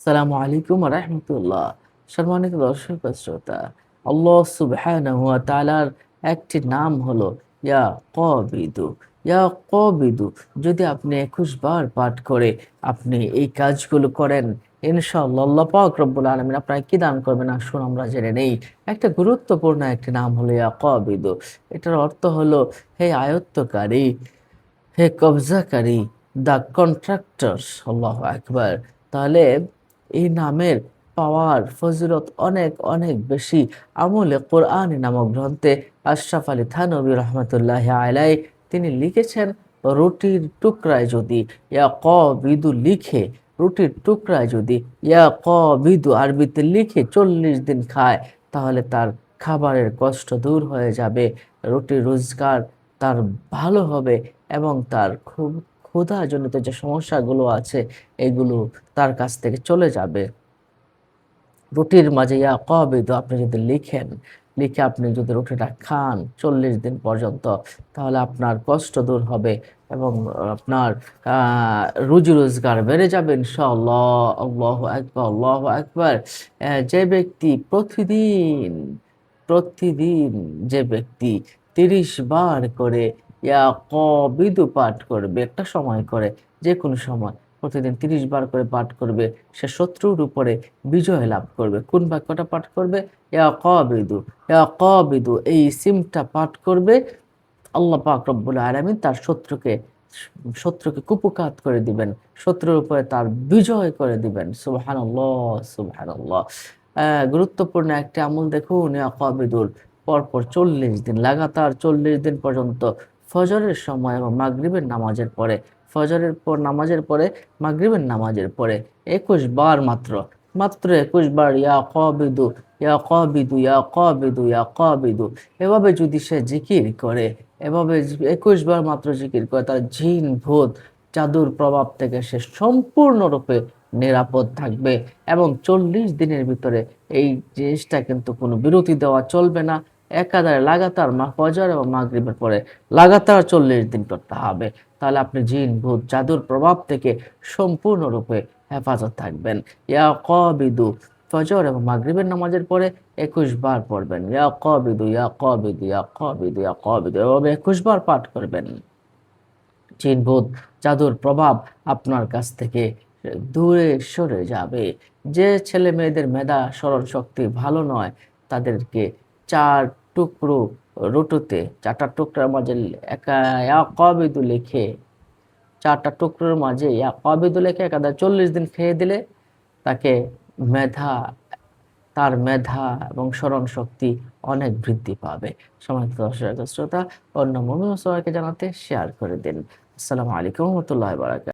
আসসালামু আলাইকুম ওয়া রাহমাতুল্লাহ। সম্মানিত দর্শক ও শ্রোতা, আল্লাহ সুবহানাহু ওয়া তাআলার একটি নাম হলো ইয়া কাবিদু। ইয়া কাবিদু যদি আপনি ২১ বার পাঠ করে আপনি এই কাজগুলো করেন, ইনশাআল্লাহ আল্লাহ পাক রব্বুল আলামিন আপনাকে কি দান করবেন আসুন আমরা জেনে নেই। একটা গুরুত্বপূর্ণ একটি নাম হলো ইয়া কাবিদু। এটার অর্থ হলো হে আয়ত্তকারী, হে কবজাকারী, দ্য কন্ট্রাক্টর। আল্লাহু আকবার। তাহলে এই নামের পাওয়ার ফজিলত অনেক অনেক বেশি। আমলে কোরআন নামক গ্রন্থে আশরাফ আলী থানভী রহমতুল্লাহ আলাই তিনি লিখেছেন, রুটির টুকরায় যদি ইয়া বিদু লিখে, রুটির টুকরায় যদি ইয়া বিদু আরবিতে লিখে ৪০ দিন খায়, তাহলে তার খাবারের কষ্ট দূর হয়ে যাবে, রুটি রোজগার তার ভালো হবে এবং তার ক্ষুধাজনিত যে সমস্যাগুলো আছে এগুলো তার কাছ থেকে চলে যাবে। রুটির মাঝে ইয়া কাবিদু আপনি যদি লিখেন, লিখে আপনি যদি রুটিটা খান ৪০ দিন পর্যন্ত, তাহলে আপনার কষ্ট দূর হবে এবং আপনার আ রুজি-রোজগার বেড়ে যাবে ইনশাআল্লাহ। আল্লাহু আকবার, আল্লাহু আকবার। যে ব্যক্তি প্রতিদিন যে ব্যক্তি ৩০ বার করে ইয়া কাবিদু পাঠ করবে, একটা সময় করে, যেকোনো সময় প্রতিদিন ৩০ বার করে পাঠ করবে, সে শত্রুর উপরে বিজয় লাভ করবে। কোন বাক্যটা পাঠ করবে? ইয়া কাবিদু, ইয়া কাবিদু এই ইসিমটা পাঠ করবে। আল্লাহ পাক রব্বুল আলামিন তার শত্রুকে কুপকাত করে দিবেন। শত্রুর উপরে তার বিজয় করে দিবেন। সুবহানাল্লাহ, সুবহানাল্লাহ। গুরুত্বপূর্ণ একটি আমল দেখুন ইয়া কাবিদুর পরপর ৪০ দিন লাগাতার ৪০ দিন পর্যন্ত ফজরের সময় এবং মাগরিবের নামাজের পরে, ফজরের পর নামাজের পরে, মাগরিবের নামাজের পরে ২১ বার মাত্র, মাত্র ২১ বার ইয়া কাবিদু, ইয়া কাবিদু, ইয়া কাবিদু, ইয়া কাবিদু এভাবে যদি সে জিকির করে, এভাবে ২১ বার মাত্র জিকির করে, তার জিন, ভূত, জাদুর প্রভাব থেকে সে সম্পূর্ণরূপে নিরাপদ থাকবে এবং ৪০ দিনের ভিতরে এই জিনিসটা কিন্তু কোনো বিরতি দেওয়া চলবে না। একাধারে লাগাতার ফজর এবং মাগরিবের পরে লাগাতার ৪০ দিন করতে হবে। তাহলে আপনি জিন, ভূত, জাদুর প্রভাব থেকে সম্পূর্ণরূপে হেফাজত থাকবেন। ইয়া কাবিদু ফজর এবং মাগরিবের নামাজের পরে ২১ বার পড়বেন। ইয়া কাবিদু, ইয়া কাবিদু, ইয়া কাবিদু, ইয়া কাবিদু এভাবে ২১ বার পাঠ করবেন। জিন, ভূত, জাদুর প্রভাব আপনার কাছ থেকে দূরে সরে যাবে। যে ছেলে-মেয়েদের মেধা স্মরণ শক্তি ভালো নয়, তাদেরকে ৪ টুকরো রুটিতে ৪ টা টুকরার মাঝে ইয়া কাবিদু লিখে ৪ টা টুকরোর মাঝে ইয়া কাবিদু লিখে একাধারে ৪০ দিন খেয়ে দিলে তাকে মেধা তার মেধা এবং স্মরণ শক্তি অনেক বৃদ্ধি পাবে। সম্মানিত দর্শক ও শ্রোতা, অন্য মুমিন ও সবাইকে জানাতে শেয়ার করে দিন। আসসালামু আলাইকুম ওয়া রাহমাতুল্লাহি ওয়া বারাকাতুহু।